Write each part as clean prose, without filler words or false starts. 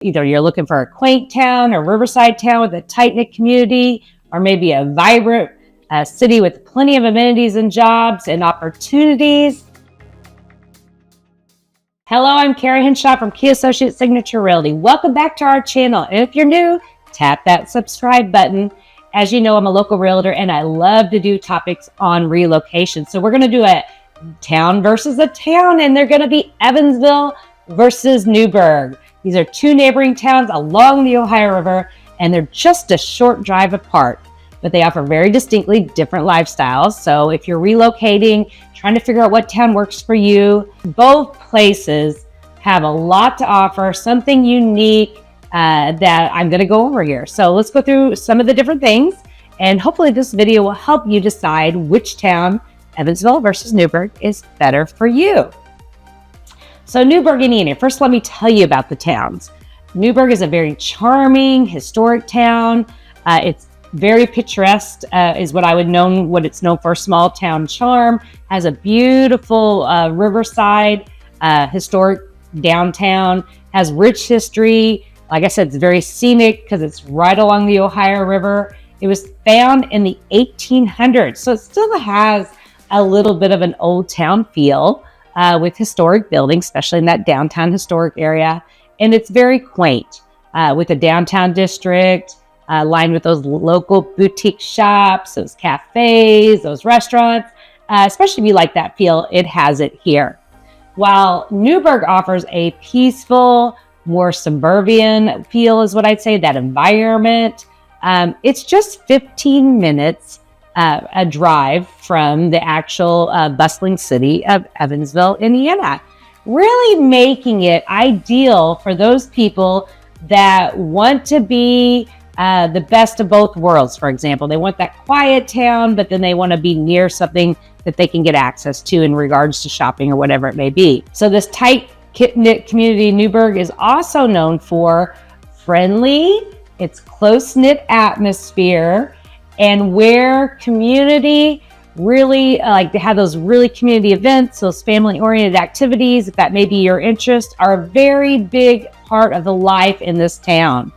Either you're looking for a quaint town or riverside town with a tight-knit community, or maybe a vibrant city with plenty of amenities and jobs and opportunities. Hello, I'm Carrie Henshaw from Key Associates Signature Realty. Welcome back to our channel. And if you're new, tap that subscribe button. As you know, I'm a local realtor and I love to do topics on relocation. So we're going to do a town versus a town, and they're going to be Evansville versus Newburgh. These are two neighboring towns along the Ohio River, and they're just a short drive apart, but they offer very distinctly different lifestyles. So if you're relocating, trying to figure out what town works for you, both places have a lot to offer, something unique that I'm going to go over here. So let's go through some of the different things, and hopefully this video will help you decide which town, Evansville versus Newburgh, is better for you. So Newburgh, Indiana. First, let me tell you about the towns. Newburgh is a very charming, historic town. It's very picturesque, is what it's known for. Small town charm. Has a beautiful riverside, historic downtown. Has rich history. Like I said, it's very scenic because it's right along the Ohio River. It was found in the 1800s, so it still has a little bit of an old town feel. With historic buildings, especially in that downtown historic area. And it's very quaint with a downtown district lined with those local boutique shops, those cafes, those restaurants. Especially if you like that feel, it has it here. While Newburgh offers a peaceful, more suburban feel is what I'd say, that environment. It's just 15 minutes a drive from the actual bustling city of Evansville, Indiana, really making it ideal for those people that want to be the best of both worlds. For example, they want that quiet town, but then they want to be near something that they can get access to in regards to shopping or whatever it may be. So this tight-knit community, Newburgh, is also known for friendly, its close-knit atmosphere, and where community really, they have those really community events, those family-oriented activities, if that may be your interest, are a very big part of the life in this town.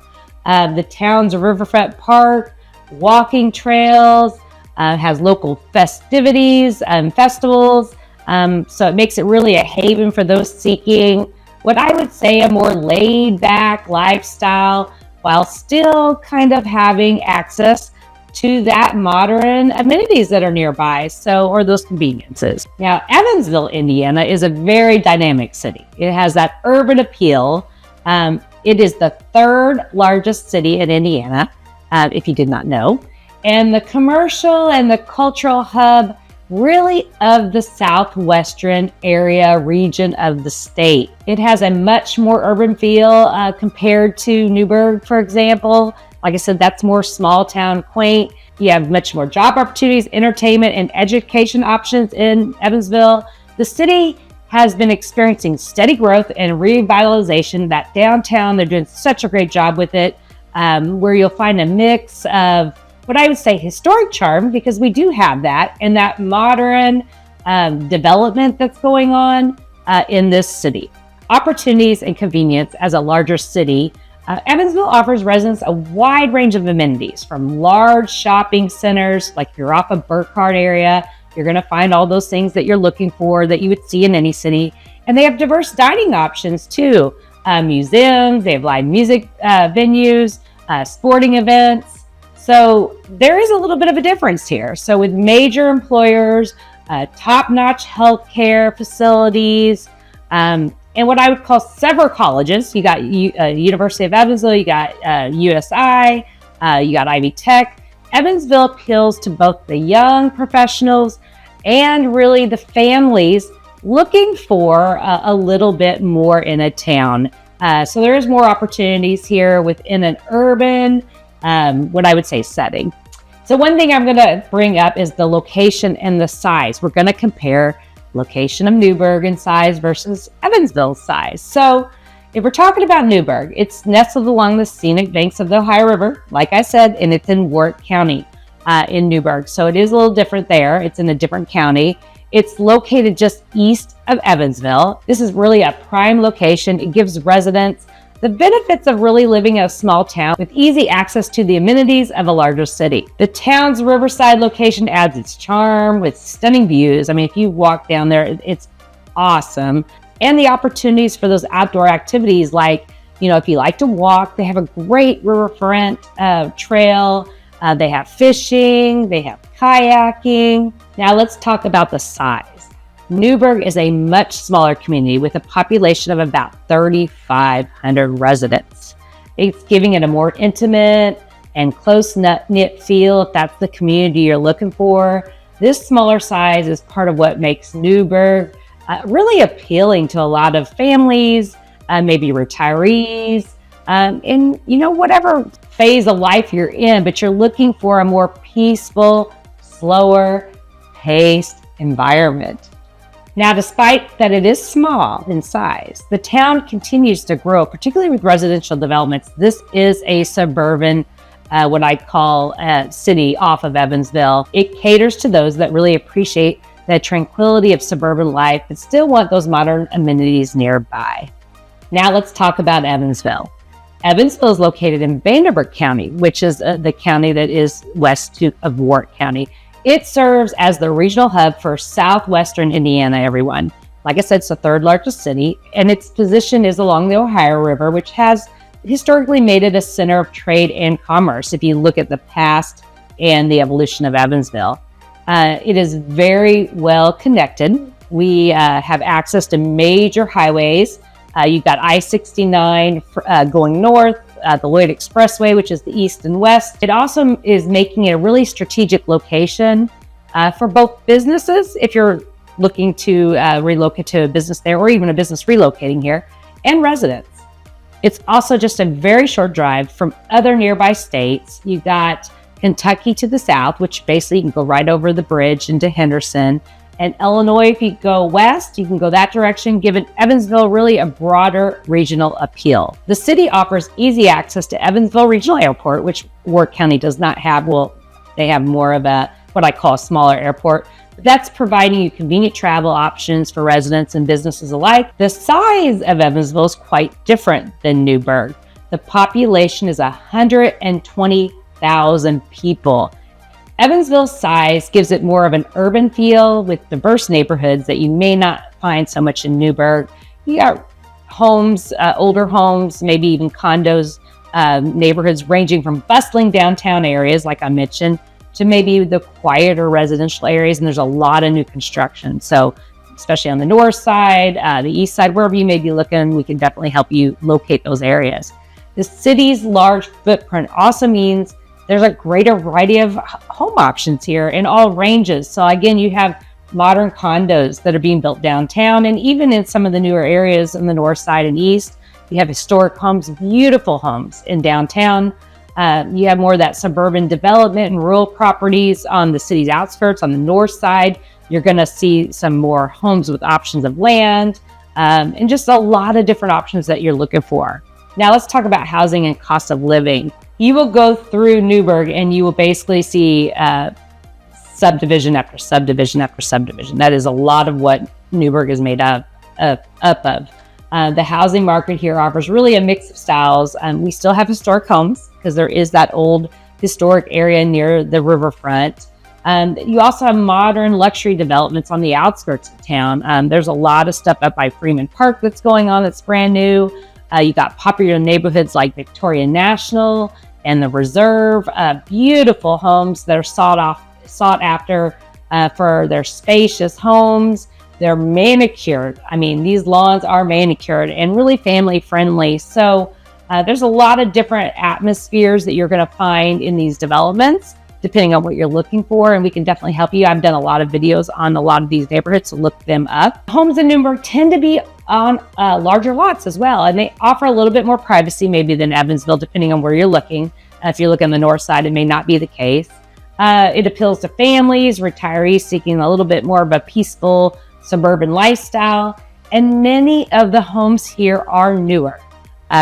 The town's a riverfront park, walking trails, has local festivities and festivals, so it makes it really a haven for those seeking what I would say a more laid-back lifestyle while still kind of having access to that modern amenities that are nearby, or those conveniences. Now, Evansville, Indiana is a very dynamic city. It has that urban appeal. It is the third largest city in Indiana, if you did not know, and the commercial and the cultural hub really of the southwestern area region of the state. It has a much more urban feel compared to Newburgh, for example. Like I said, that's more small town, quaint. You have much more job opportunities, entertainment, and education options in Evansville. The city has been experiencing steady growth and revitalization. That downtown, they're doing such a great job with it, where you'll find a mix of what I would say historic charm, because we do have that, and that modern development that's going on in this city. Opportunities and convenience as a larger city. Evansville offers residents a wide range of amenities, from large shopping centers, like if you're off of Burkhardt area, you're going to find all those things that you're looking for that you would see in any city. And they have diverse dining options too. Museums, they have live music venues, sporting events. So there is a little bit of a difference here. So with major employers, top-notch healthcare facilities, and what I would call several colleges. You got University of Evansville, you got USI, you got Ivy Tech. Evansville appeals to both the young professionals and really the families looking for a little bit more in a town. So there is more opportunities here within an urban, what I would say, setting. So one thing I'm going to bring up is the location and the size. We're going to compare location of Newburgh in size versus Evansville's size. So if we're talking about Newburgh, it's nestled along the scenic banks of the Ohio River, like I said, and it's in Warwick County in Newburgh. So it is a little different there. It's in a different county. It's located just east of Evansville. This is really a prime location. It gives residents The benefits of really living in a small town with easy access to the amenities of a larger city. The town's riverside location adds its charm with stunning views. I mean, if you walk down there, it's awesome. And the opportunities for those outdoor activities, like, if you like to walk, they have a great riverfront trail. They have fishing, they have kayaking. Now let's talk about the size. Newburgh is a much smaller community with a population of about 3,500 residents. It's giving it a more intimate and close-knit feel if that's the community you're looking for. This smaller size is part of what makes Newburgh really appealing to a lot of families, maybe retirees, and whatever phase of life you're in, but you're looking for a more peaceful, slower paced environment. Now, despite that it is small in size, the town continues to grow, particularly with residential developments. This is a suburban, what I call city off of Evansville. It caters to those that really appreciate the tranquility of suburban life, but still want those modern amenities nearby. Now let's talk about Evansville. Evansville is located in Vanderburgh County, which is the county that is west of Warwick County. It serves as the regional hub for southwestern Indiana, everyone. Like I said, it's the third largest city, and its position is along the Ohio River, which has historically made it a center of trade and commerce if you look at the past and the evolution of Evansville. It is very well connected. We have access to major highways. You've got I-69 going north, the Lloyd Expressway, which is the east and west. It also is making it a really strategic location for both businesses, if you're looking to relocate to a business there, or even a business relocating here, and residents. It's also just a very short drive from other nearby states. You've got Kentucky to the south, which basically you can go right over the bridge into Henderson. And Illinois, if you go west, you can go that direction, giving Evansville really a broader regional appeal. The city offers easy access to Evansville Regional Airport, which Warwick County does not have. Well, they have more of a, what I call a smaller airport. But that's providing you convenient travel options for residents and businesses alike. The size of Evansville is quite different than Newburgh. The population is 120,000 people. Evansville's size gives it more of an urban feel with diverse neighborhoods that you may not find so much in Newburgh. You got homes, older homes, maybe even condos, neighborhoods ranging from bustling downtown areas, like I mentioned, to maybe the quieter residential areas, and there's a lot of new construction. So especially on the north side, the east side, wherever you may be looking, we can definitely help you locate those areas. The city's large footprint also means there's a greater variety of home options here in all ranges. So again, you have modern condos that are being built downtown, and even in some of the newer areas in the north side and east, you have historic homes, beautiful homes in downtown. You have more of that suburban development and rural properties on the city's outskirts. On the north side, you're going to see some more homes with options of land, and just a lot of different options that you're looking for. Now let's talk about housing and cost of living. You will go through Newburgh and you will basically see subdivision after subdivision after subdivision. That is a lot of what Newburgh is made up of. The housing market here offers really a mix of styles. We still have historic homes because there is that old historic area near the riverfront. You also have modern luxury developments on the outskirts of town. There's a lot of stuff up by Freeman Park that's going on that's brand new. You got popular neighborhoods like Victoria National and the Reserve, beautiful homes that are sought after for their spacious homes. They're manicured. I mean, these lawns are manicured and really family friendly. So there's a lot of different atmospheres that you're going to find in these developments, depending on what you're looking for, and we can definitely help you. I've done a lot of videos on a lot of these neighborhoods, so look them up. Homes in Newburgh tend to be on larger lots as well, and they offer a little bit more privacy maybe than Evansville, depending on where you're looking. If you look on the north side, it may not be the case. It appeals to families, retirees seeking a little bit more of a peaceful suburban lifestyle, and many of the homes here are newer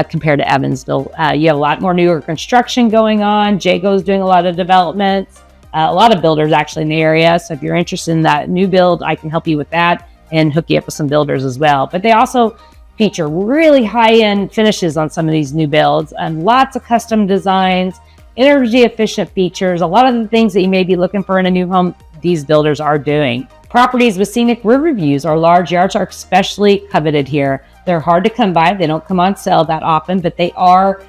compared to Evansville. You have a lot more newer construction going on. Jago's doing a lot of developments, a lot of builders actually in the area. So if you're interested in that new build, I can help you with that and hook you up with some builders as well. But they also feature really high-end finishes on some of these new builds, and lots of custom designs, energy efficient features. A lot of the things that you may be looking for in a new home, these builders are doing. Properties with scenic river views or large yards are especially coveted here. They're hard to come by. They don't come on sale that often, but they are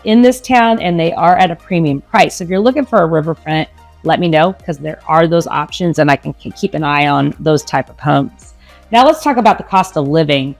in this town, and they are at a premium price. So if you're looking for a riverfront, let me know, because there are those options, and I can keep an eye on those type of homes. Now let's talk about the cost of living.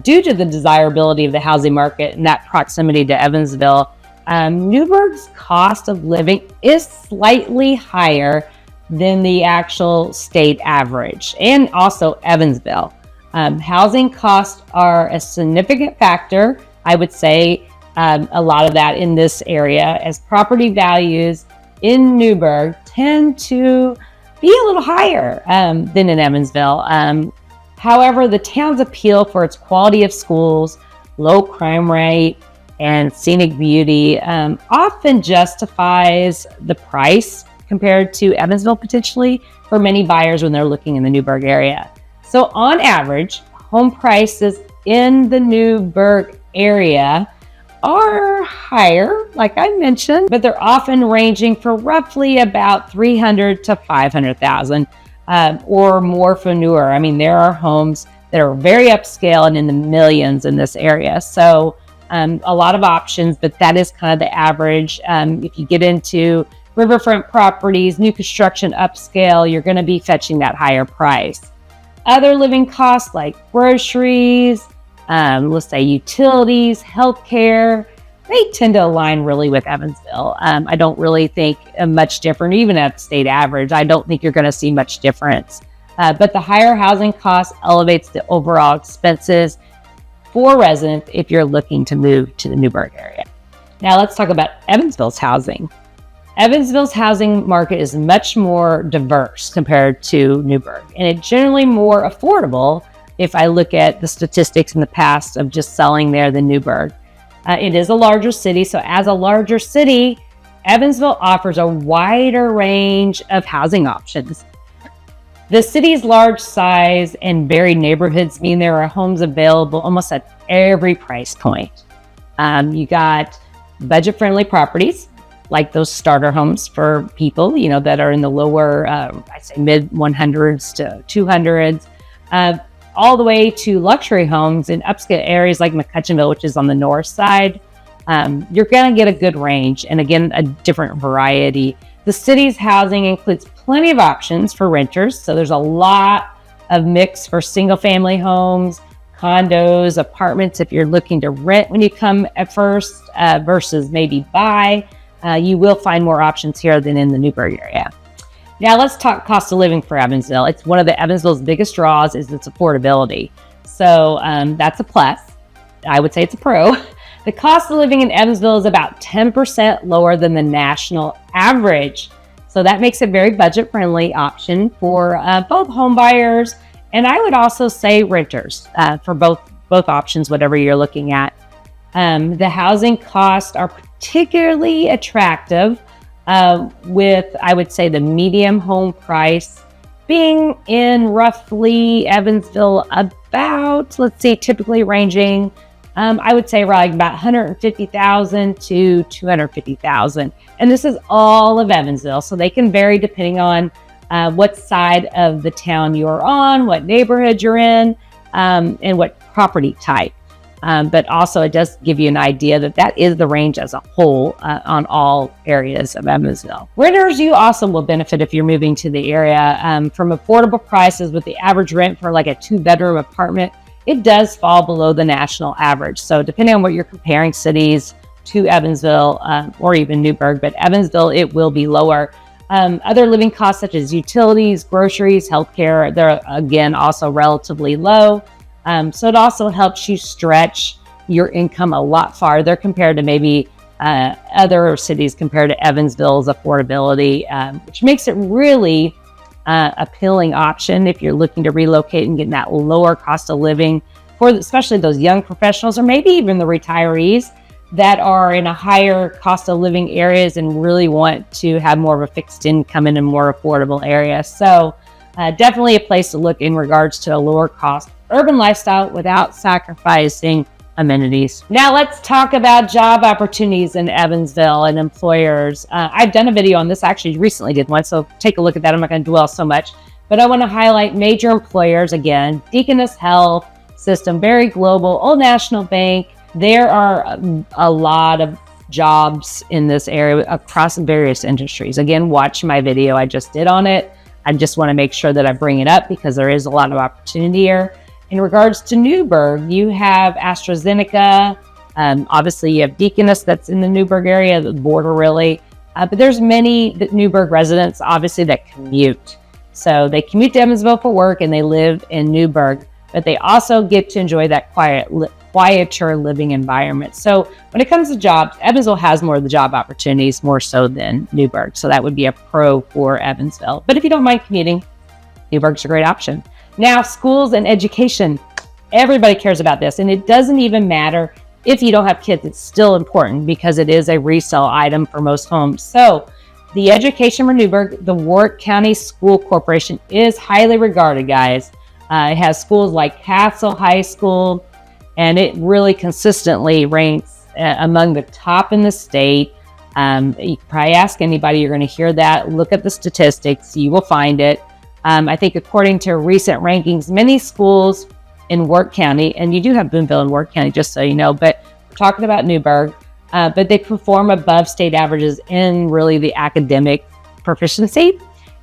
Due to the desirability of the housing market and that proximity to Evansville, Newburgh's cost of living is slightly higher than the actual state average, and also Evansville. Housing costs are a significant factor. I would say a lot of that in this area, as property values in Newburgh tend to be a little higher than in Evansville. However, the town's appeal for its quality of schools, low crime rate, and scenic beauty often justifies the price compared to Evansville potentially for many buyers when they're looking in the Newburgh area. So on average, home prices in the Newburgh area are higher, like I mentioned, but they're often ranging for roughly about $300,000 to $500,000 or more for newer. I mean, there are homes that are very upscale and in the millions in this area. So a lot of options, but that is kind of the average. If you get into riverfront properties, new construction, upscale, you're going to be fetching that higher price. Other living costs like groceries, let's say utilities, healthcare, they tend to align really with Evansville. I don't really think much different, even at state average. I don't think you're going to see much difference. But the higher housing cost elevates the overall expenses for residents if you're looking to move to the Newburgh area. Now let's talk about Evansville's housing. Evansville's housing market is much more diverse compared to Newburgh, and it's generally more affordable if I look at the statistics in the past of just selling there than Newburgh. It is a larger city, so as a larger city, Evansville offers a wider range of housing options. The city's large size and varied neighborhoods mean there are homes available almost at every price point. You got budget-friendly properties, like those starter homes for people, you know, that are in the lower, I'd say mid 100s to 200s, all the way to luxury homes in upscale areas like McCutcheonville, which is on the north side. You're going to get a good range, and again, a different variety. The city's housing includes plenty of options for renters, so there's a lot of mix for single family homes, condos, apartments if you're looking to rent when you come at first versus maybe buy. You will find more options here than in the Newburgh area. Now let's talk cost of living for Evansville. It's one of the Evansville's biggest draws is its affordability. So that's a plus. I would say it's a pro. The cost of living in Evansville is about 10% lower than the national average. So that makes it a very budget-friendly option for both home buyers and I would also say renters for both options, whatever you're looking at. The housing costs are particularly attractive with, I would say, the medium home price being in roughly Evansville about, let's see, typically ranging, I would say around about $150,000 to $250,000. And this is all of Evansville, so they can vary depending on what side of the town you're on, what neighborhood you're in, and what property type. But also it does give you an idea that that is the range as a whole on all areas of Evansville. Renters, you also will benefit if you're moving to the area from affordable prices with the average rent for like a 2-bedroom apartment. It does fall below the national average. So depending on what you're comparing cities to Evansville or even Newburgh, but Evansville, it will be lower. Other living costs such as utilities, groceries, healthcare, they're again also relatively low. So it also helps you stretch your income a lot farther compared to maybe other cities compared to Evansville's affordability, which makes it really appealing option if you're looking to relocate and get that lower cost of living for especially those young professionals or maybe even the retirees that are in a higher cost of living areas and really want to have more of a fixed income in a more affordable area. So definitely a place to look in regards to a lower cost urban lifestyle without sacrificing amenities. Now let's talk about job opportunities in Evansville and employers. I've done a video on this, actually recently did one, so take a look at that. I'm not going to dwell so much, but I want to highlight major employers again. Deaconess Health System, very global, Old National Bank. There are a lot of jobs in this area across various industries. Again, watch my video I just did on it. I just want to make sure that I bring it up because there is a lot of opportunity here. In regards to Newburgh, you have AstraZeneca. Obviously, you have Deaconess that's in the Newburgh area, the border really. But there's many Newburgh residents, obviously, that commute. So they commute to Evansville for work and they live in Newburgh, but they also get to enjoy that quieter living environment. So when it comes to jobs, Evansville has more of the job opportunities, more so than Newburgh. So that would be a pro for Evansville. But if you don't mind commuting, Newburgh's a great option. Now, schools and education, everybody cares about this. And it doesn't even matter if you don't have kids, it's still important because it is a resale item for most homes. So the education for Newburgh, the Warwick County School Corporation is highly regarded, guys. It has schools like Castle High School, and it really consistently ranks among the top in the state. You can probably ask anybody, you're going to hear that. Look at the statistics, you will find it. I think according to recent rankings, many schools in Warwick County, and you do have Boonville in Warwick County, just so you know, but we're talking about Newburgh, but they perform above state averages in really the academic proficiency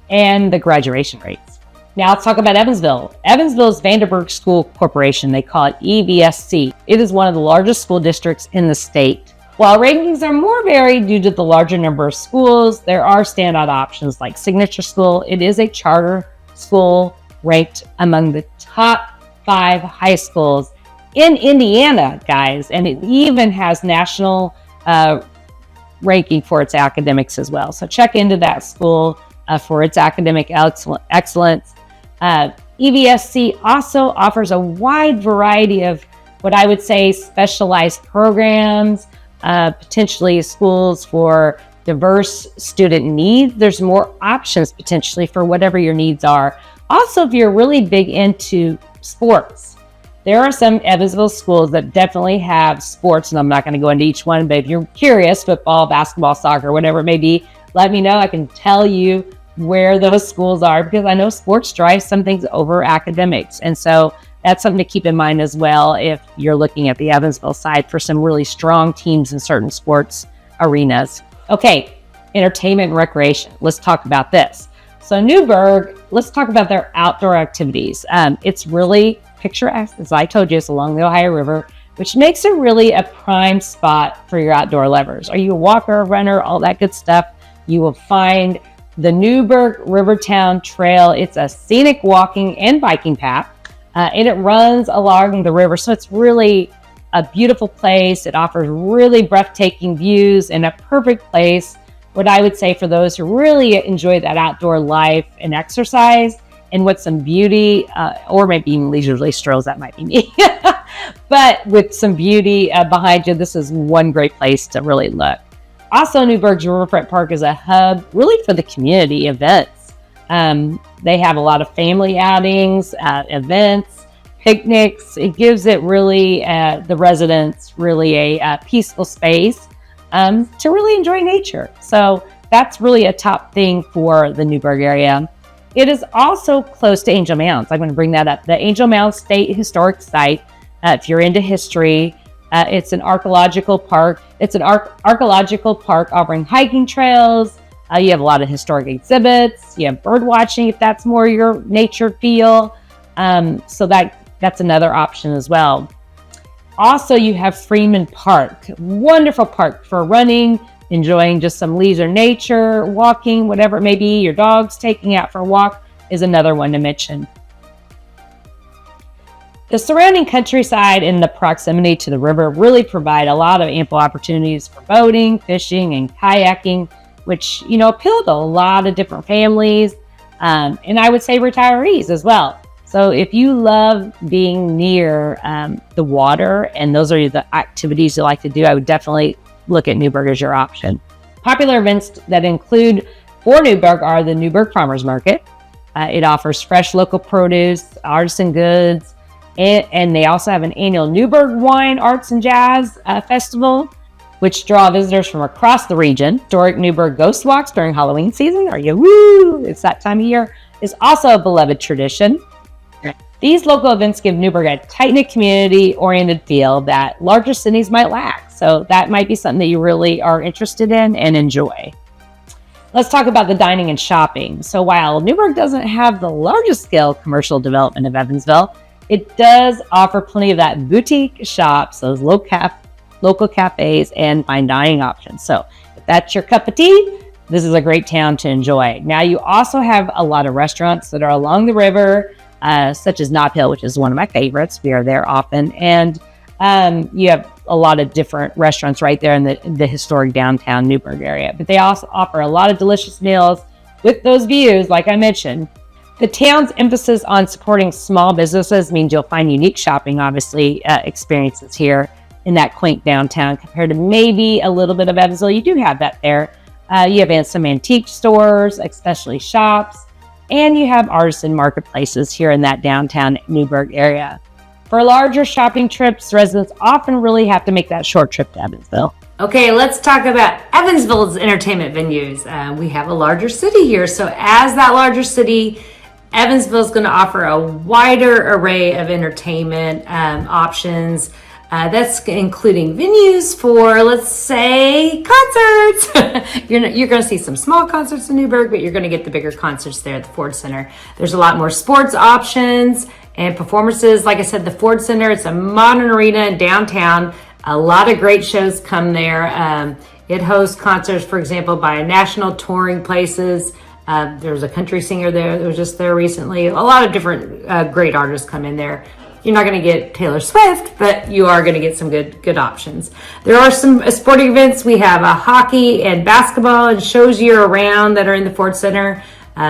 and the graduation rates. Now let's talk about Evansville. Evansville's Vanderburgh School Corporation, they call it EVSC. It is one of the largest school districts in the state. While rankings are more varied due to the larger number of schools, there are standout options like Signature School. It is a charter school ranked among the top 5 high schools in Indiana, guys, and it even has national ranking for its academics as well. So check into that school for its academic excellence. EVSC also offers a wide variety of what I would say specialized programs, potentially schools for diverse student needs. There's more options potentially for whatever your needs are. Also, if you're really big into sports, there are some Evansville schools that definitely have sports, and I'm not going to go into each one, but if you're curious, football, basketball, soccer, whatever it may be, let me know. I can tell you where those schools are because I know sports drives some things over academics. And so that's something to keep in mind as well if you're looking at the Evansville side for some really strong teams in certain sports arenas. Okay, entertainment and recreation. Let's talk about this. So Newburgh, let's talk about their outdoor activities. It's really picturesque, as I told you, it's along the Ohio River, which makes it really a prime spot for your outdoor lovers. Are you a walker, a runner, all that good stuff? You will find the Newburgh Rivertown Trail. It's a scenic walking and biking path. And it runs along the river. So it's really a beautiful place. It offers really breathtaking views and a perfect place, what I would say, for those who really enjoy that outdoor life and exercise and with some beauty, or maybe even leisurely strolls, that might be me. But with some beauty behind you, this is one great place to really look. Also, Newburgh's Riverfront Park is a hub really for the community events. They have a lot of family outings, events, picnics. It gives it really, the residents, really a peaceful space to really enjoy nature. So that's really a top thing for the Newburgh area. It is also close to Angel Mounds. I'm going to bring that up. The Angel Mounds State Historic Site, if you're into history, it's an archaeological park. It's an archaeological park offering hiking trails. You have a lot of historic exhibits. You have bird watching if that's more your nature feel. So that's another option as well. Also, you have Freeman Park, wonderful park for running, enjoying just some leisure nature, walking, whatever it may be. Your dog's taking out for a walk is another one to mention. The surrounding countryside and the proximity to the river really provide a lot of ample opportunities for boating, fishing, and kayaking, which, appeal to a lot of different families, and I would say retirees as well. So if you love being near the water and those are the activities you like to do, I would definitely look at Newburgh as your option. Popular events that include for Newburgh are the Newburgh Farmers Market. It offers fresh local produce, artisan goods, And they also have an annual Newburgh Wine Arts and Jazz Festival, which draw visitors from across the region. Historic Newburgh ghost walks during Halloween season. Are you woo? It's that time of year. Is also a beloved tradition. These local events give Newburgh a tight-knit, community-oriented feel that larger cities might lack. So that might be something that you really are interested in and enjoy. Let's talk about the dining and shopping. So while Newburgh doesn't have the largest scale commercial development of Evansville, it does offer plenty of that boutique shops, those local cafes, and fine dining options. So if that's your cup of tea, this is a great town to enjoy. Now, you also have a lot of restaurants that are along the river, such as Nob Hill, which is one of my favorites. We are there often. And you have a lot of different restaurants right there in the historic downtown Newburgh area. But they also offer a lot of delicious meals with those views, like I mentioned. The town's emphasis on supporting small businesses means you'll find unique shopping, obviously, experiences here in that quaint downtown compared to maybe a little bit of Evansville. You do have that there. You have some antique stores, especially shops, and you have artisan marketplaces here in that downtown Newburgh area. For larger shopping trips, residents often really have to make that short trip to Evansville. Okay, let's talk about Evansville's entertainment venues. We have a larger city here, so as that larger city, Evansville is going to offer a wider array of entertainment options. That's including venues for, let's say, concerts. You're going to see some small concerts in Newburgh, but you're going to get the bigger concerts there at the Ford Center. There's a lot more sports options and performances. Like I said, the Ford Center, it's a modern arena in downtown. A lot of great shows come there. It hosts concerts, for example, by national touring places. There was a country singer there that was just there recently. A lot of different great artists come in there. You're not going to get Taylor Swift, but you are going to get some good options. There are some sporting events. We have hockey and basketball and shows year-round that are in the Ford Center.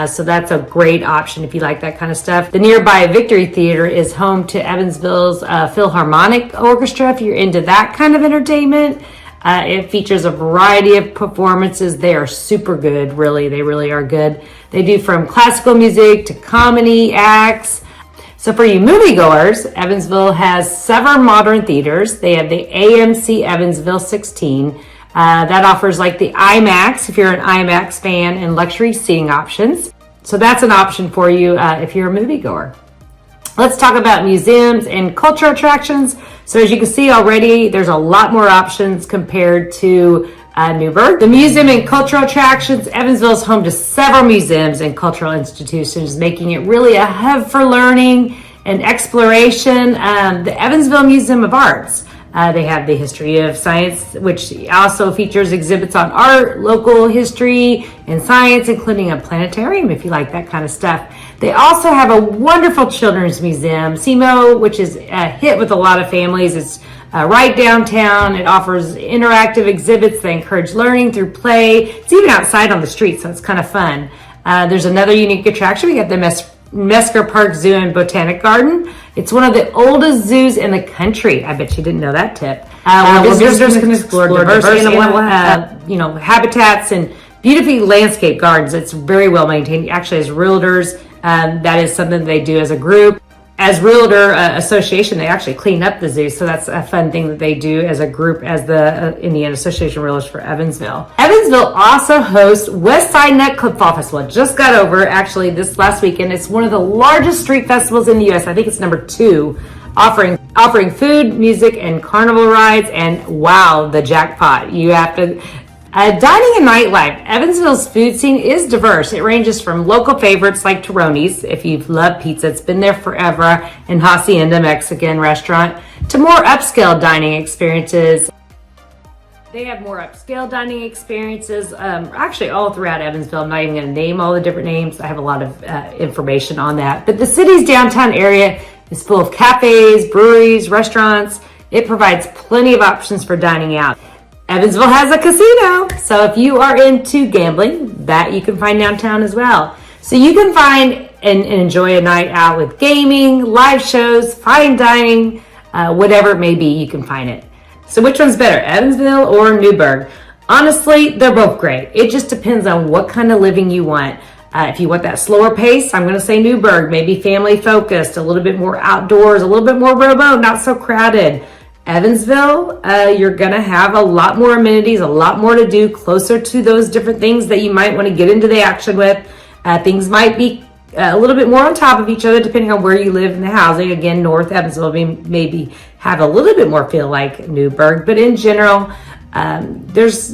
So that's a great option if you like that kind of stuff. The nearby Victory Theater is home to Evansville's Philharmonic Orchestra if you're into that kind of entertainment. It features a variety of performances. They are super good, really. They really are good. They do from classical music to comedy acts. So for you moviegoers, Evansville has several modern theaters. They have the AMC Evansville 16. That offers like the IMAX, if you're an IMAX fan, and luxury seating options. So that's an option for you if you're a moviegoer. Let's talk about museums and cultural attractions. So as you can see already, there's a lot more options compared to Newburgh. The museum and cultural attractions, Evansville is home to several museums and cultural institutions, making it really a hub for learning and exploration. The Evansville Museum of Arts, they have the History of Science, which also features exhibits on art, local history, and science, including a planetarium, if you like that kind of stuff. They also have a wonderful children's museum, SEMO, which is a hit with a lot of families. It's right downtown. It offers interactive exhibits that encourage learning through play. It's even outside on the street, so it's kind of fun. There's another unique attraction. We got the Mesker Park Zoo and Botanic Garden. It's one of the oldest zoos in the country. I bet you didn't know that tip. Where visitors can explore diverse animal habitats and beautifully landscaped gardens. It's very well maintained. Actually, as realtors, that is something they do as a group. As Realtor Association, they actually clean up the zoo, so that's a fun thing that they do as a group as the Indiana Association of Realtors for Evansville. Evansville also hosts West Side Nightclub Fall Festival. It just got over, actually, this last weekend. It's one of the largest street festivals in the U.S. I think it's number 2, offering food, music, and carnival rides, and wow, the jackpot. You have to... dining and nightlife. Evansville's food scene is diverse. It ranges from local favorites like Toroni's, if you've loved pizza, it's been there forever, and Hacienda Mexican restaurant, to more upscale dining experiences. They have more upscale dining experiences, actually all throughout Evansville. I'm not even going to name all the different names. I have a lot of information on that. But the city's downtown area is full of cafes, breweries, restaurants. It provides plenty of options for dining out. Evansville has a casino, so if you are into gambling, that you can find downtown as well. So you can find and enjoy a night out with gaming, live shows, fine dining, whatever it may be, you can find it. So which one's better, Evansville or Newburgh? Honestly, they're both great. It just depends on what kind of living you want. If you want that slower pace, I'm going to say Newburgh, maybe family focused, a little bit more outdoors, a little bit more remote, not so crowded. Evansville, you're going to have a lot more amenities, a lot more to do, closer to those different things that you might want to get into the action with. Things might be a little bit more on top of each other depending on where you live in the housing. Again, North Evansville maybe have a little bit more feel like Newburgh, but in general, there's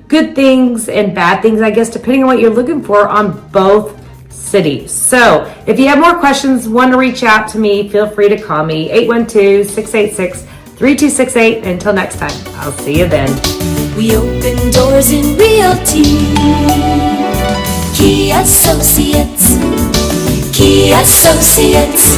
good things and bad things, I guess, depending on what you're looking for on both cities. So if you have more questions, want to reach out to me, feel free to call me, 812-686-3268. Until next time, I'll see you then. We open doors in realty. Key Associates. Key Associates.